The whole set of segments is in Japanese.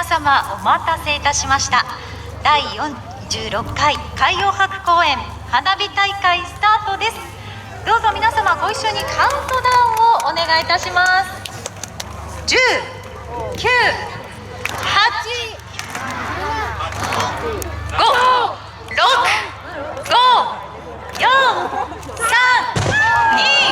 様、お待たせいたしました。第46回海洋博公園花火大会スタートです。どうぞ皆様ご一緒にカウントダウンをお願いいたします。10、9、8、5、6、5、4、3、2、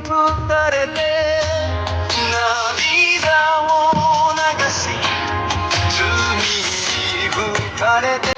たれて涙を流し罪に吹かれて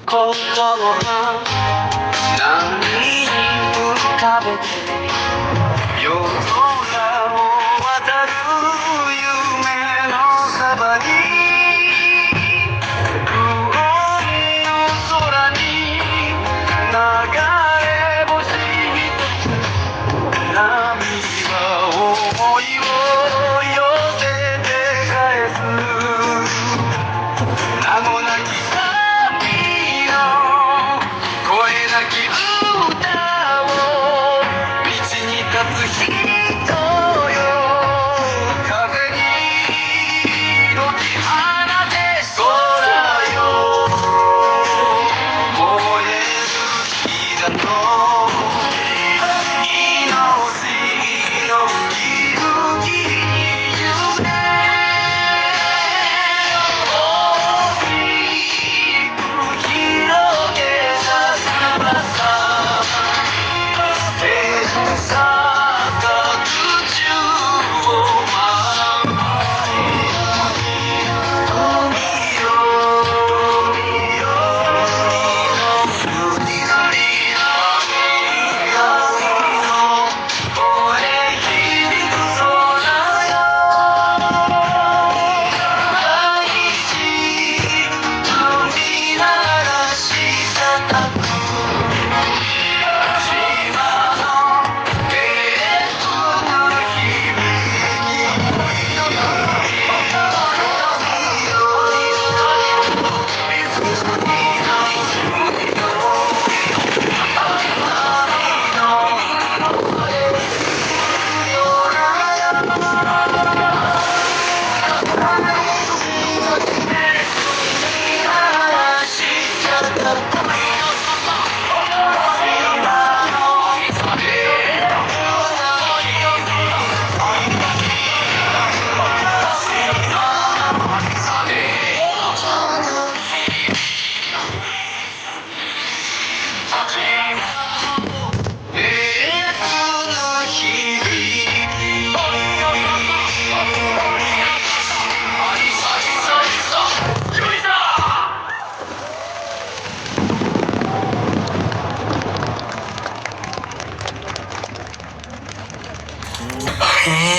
心は波に浮かべて夜空を渡る夢のそばに不穏の空に流れ星一つ波は想いを寄せて返す名もなき旅の声なき歌を道に立つ人よ風に解き放て空よ燃える火だと命の息吹に揺れ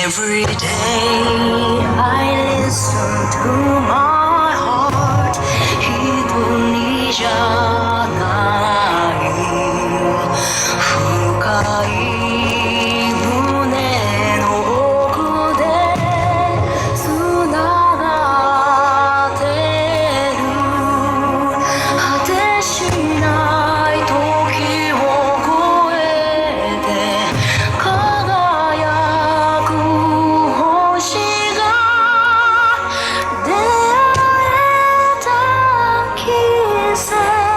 Every day I listen to my heart 一人じゃない深い胸の奥でつながってる果てしない時を越えて輝く星が出会えた季節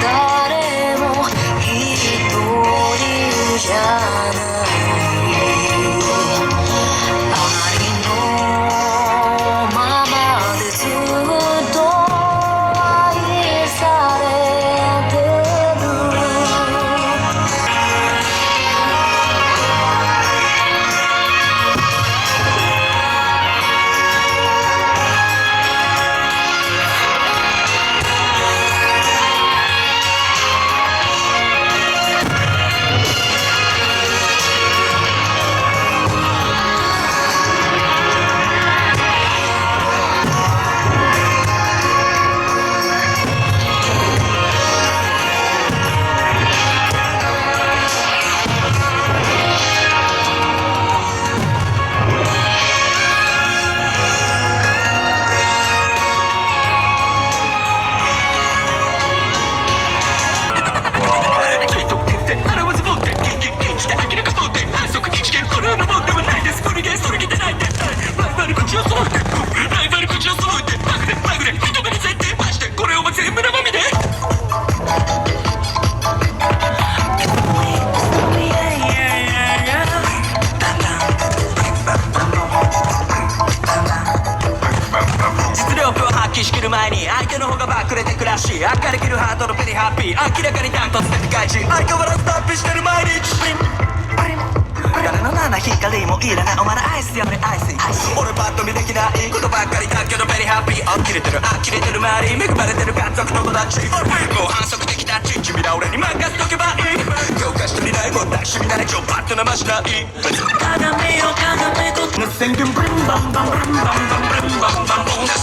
誰も一人じゃないありのままでずっと愛されてる実力を発揮しきる前に相手の方がバックれてくらし明るきるハートのペリハッピー明らかにダントツでピカイチ相変わらずタッピしてる毎日誰の七光もいいだなお前のアイスよりアイス俺パッと見できないことばっかりだけどベリーハッピーあきれてるあきれてる周り恵まれてる家族友達もう反則的なチンチミな俺に任せとけばいい教科書にないもんだしみなれちょパッと生しない鏡よ鏡との宣言ブリンバンバンブリンバンバンブリンバンバンボンブ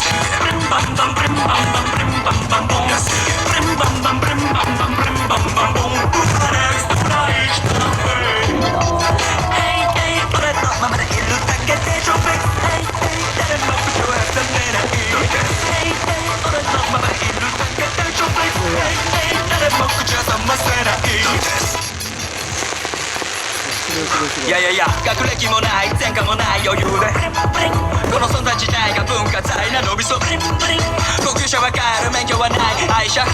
リンバンバンブリンバンバンブリンバンバンボンブリンバンバンブリンバンバンブリンバンバンボンウフラネクストフライチタン俺のままでいるだけでちょべ誰も口を挟めない俺のままでいるだけでちょべ誰も口を挟ませないいやいやいや学歴もない前科もない余裕でこの存在自体が文化財な伸びそ高級車は買える免許はない愛車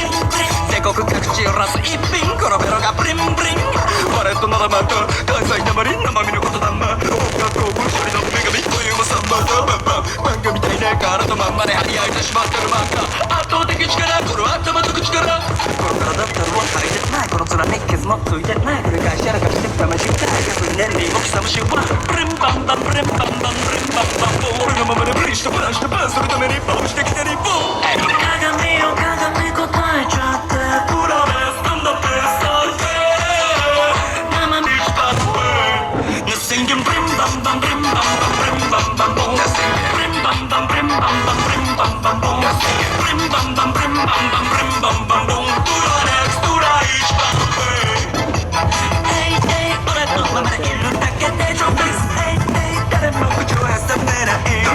全国各地をらす一品このベロがブリンブリンバレットならまた関西なまり生身のことだま音楽を分処理の女神というもさんまだ漫画みたいな体とまんまで張り合いてしまってる漫画圧倒的力この頭と口からこの体ったら足りてないこの面に傷もついてない繰り返しやらかしてたまじたい年にも刻むしはブリンバンバンブリンバンバンブリンバンバン俺のままでブリンしてバンしてバンするためにバンしてきて日本鏡よ鏡答えちゃってプラベスタンダベスター生身スタートNothing can bring bam bam bring bam bam bring bam bam boom bring bam bam bring bam bam bring bam bam boom bring bam bam bring bam bam bring bam bam boom to the next to the each bam Hey hey 俺のままでいるだけで上手 Hey hey 誰も口を挟めない Hey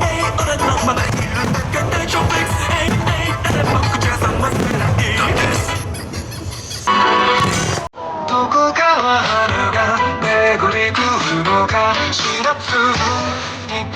hey 俺のままでいるだけで上手 Hey hey 誰も口を挟ませないどこかは春が巡り来るのか知らずに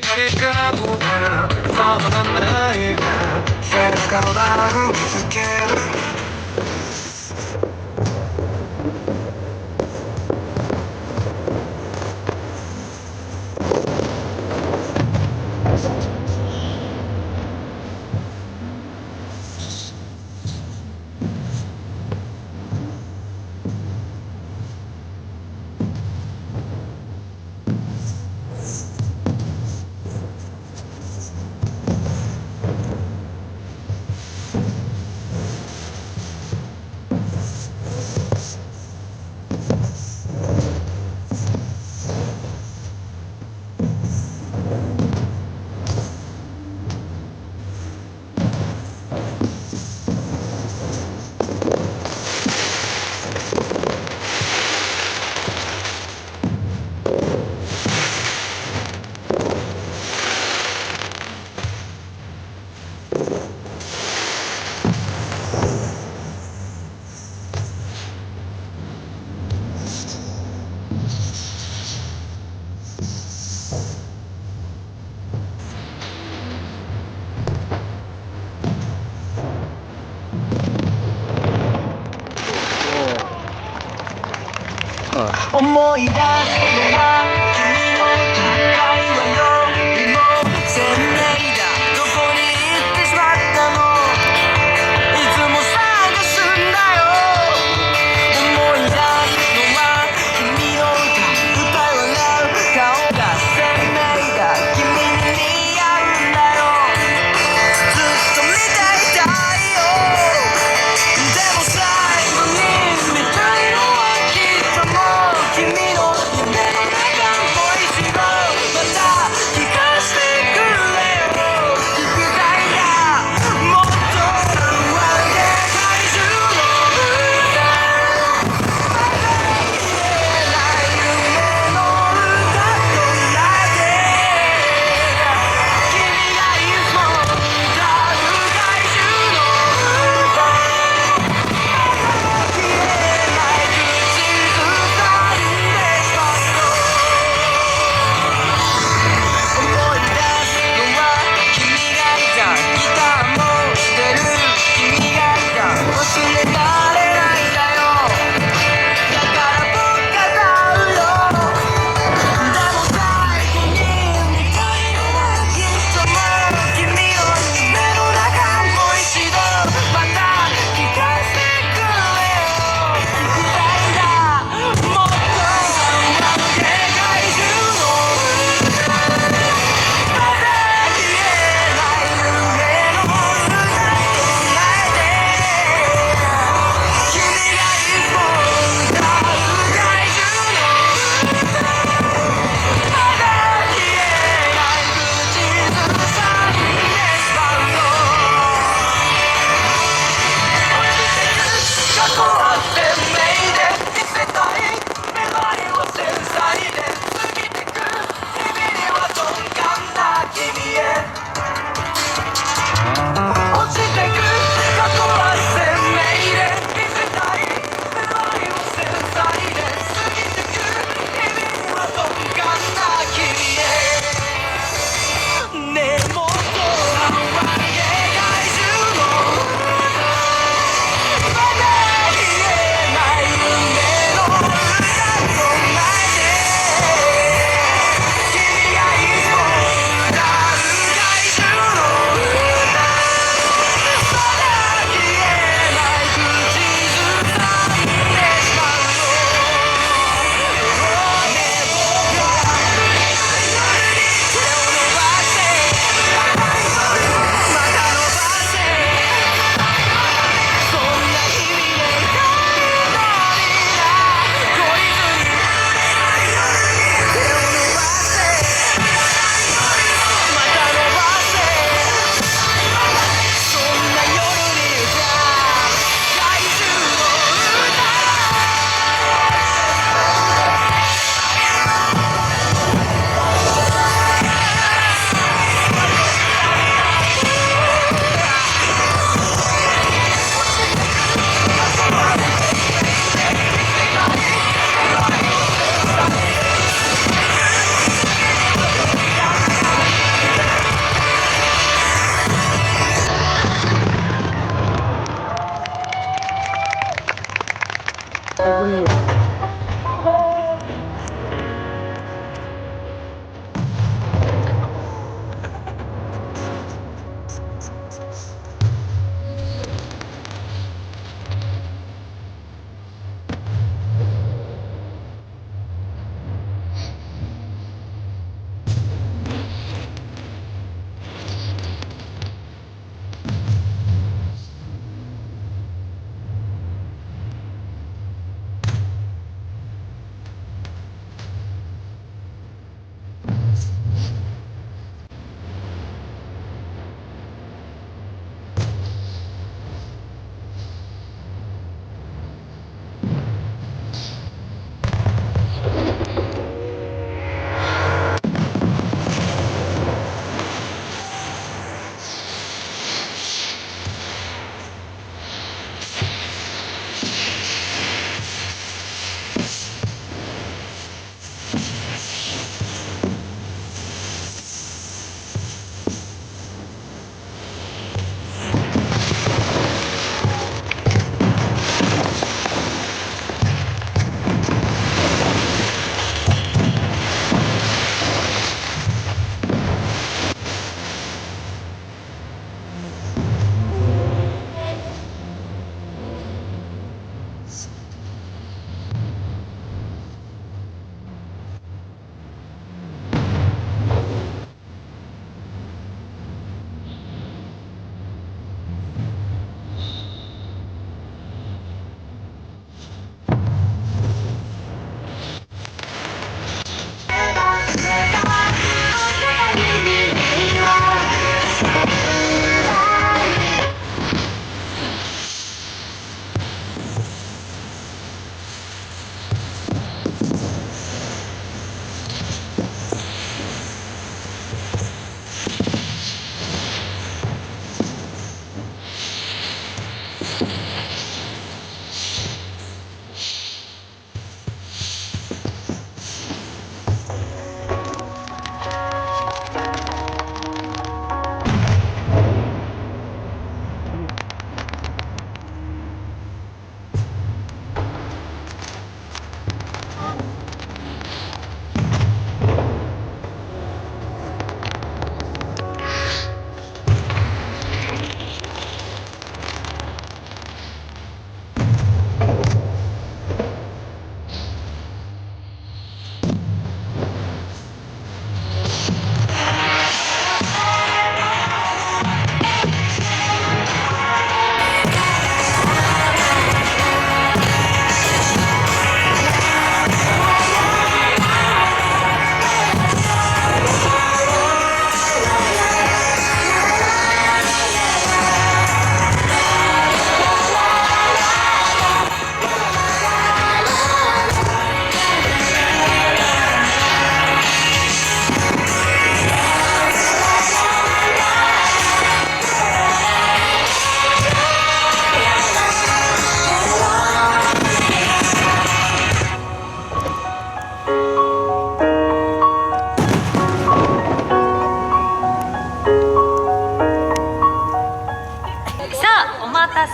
光が飛ぶままがない背中を踏みつける思い出すのは君の高いわよりも鮮明だどこに行ってしまったのいつも探すんだよ思い出すのは君の歌笑う顔が鮮明だ君に似合うんだよずっと見ていたいよでも最後に見たいのはきっともう君の夢の中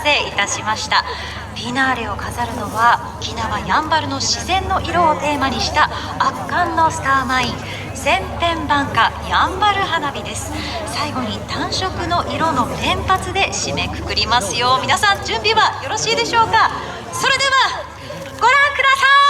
成いたしました。フィナーレを飾るのは沖縄やんばるの自然の色をテーマにした圧巻のスターマイン千変万化やんばる花火です。最後に単色の色の連発で締めくくりますよ。皆さん準備はよろしいでしょうか。それではご覧ください。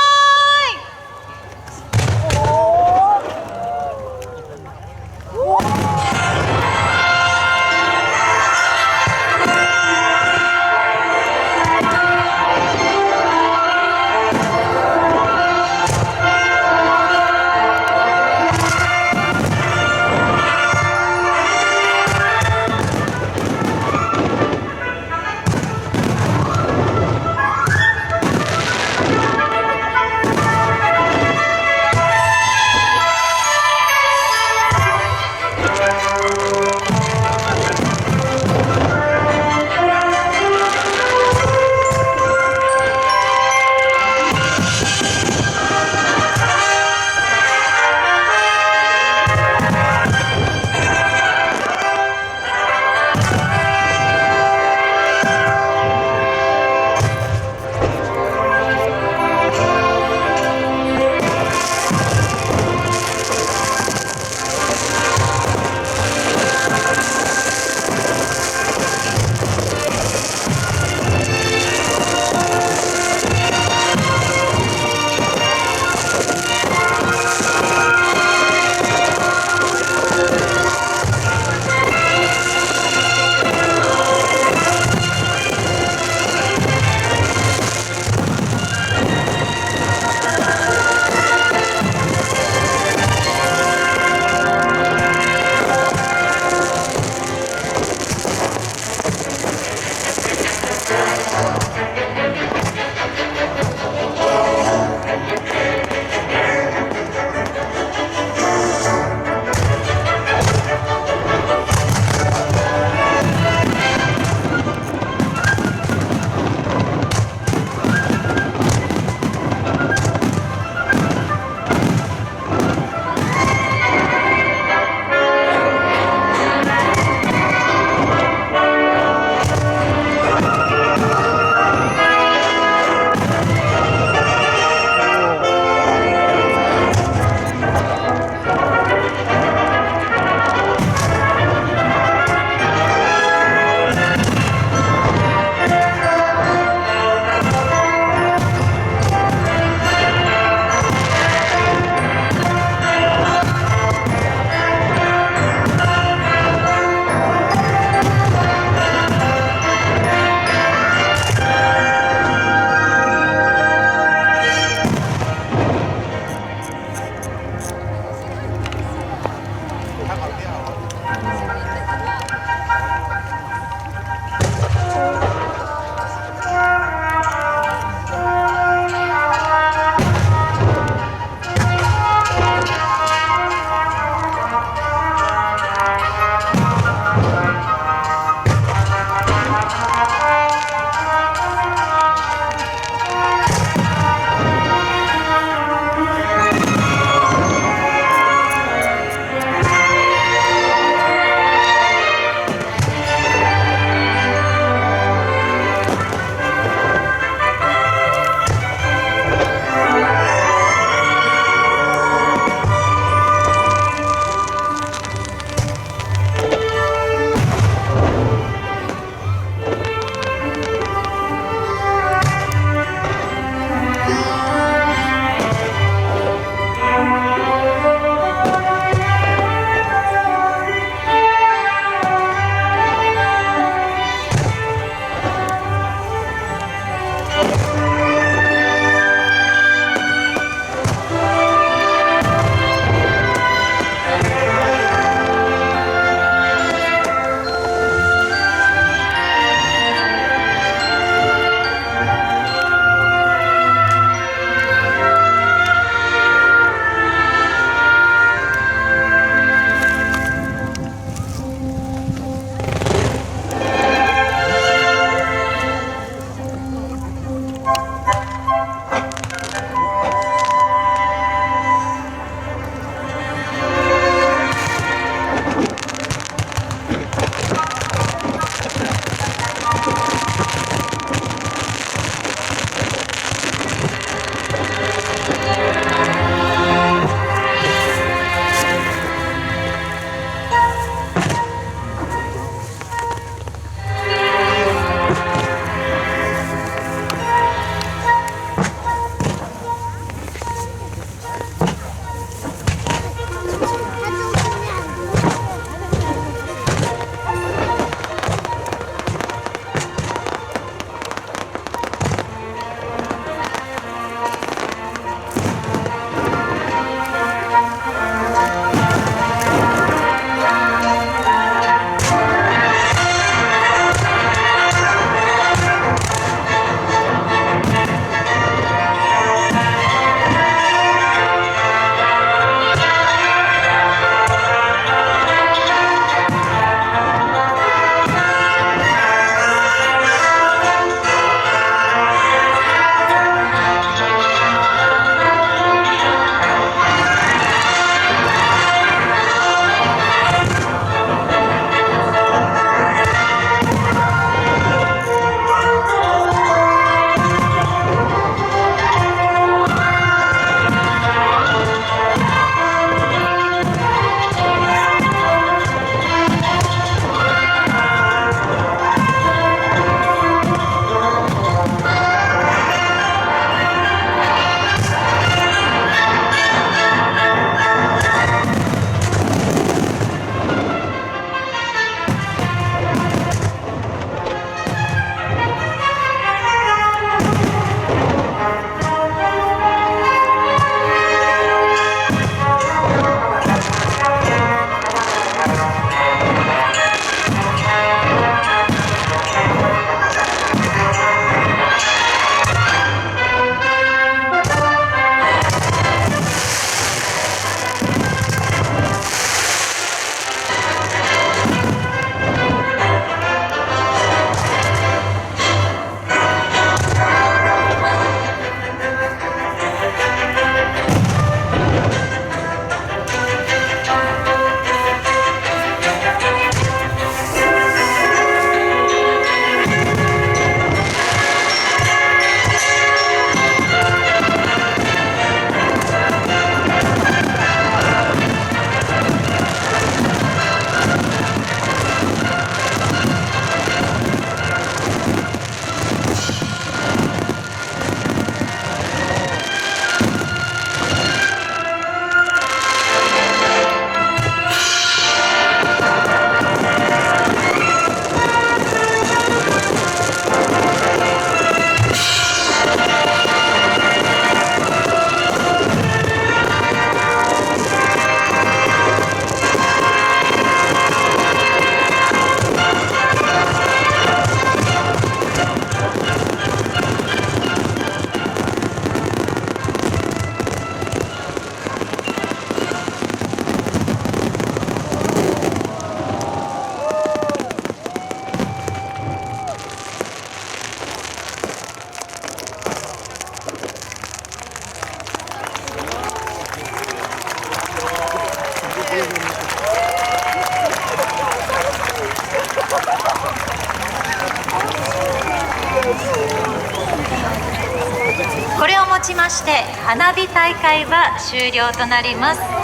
ちまして花火大会は終了となります。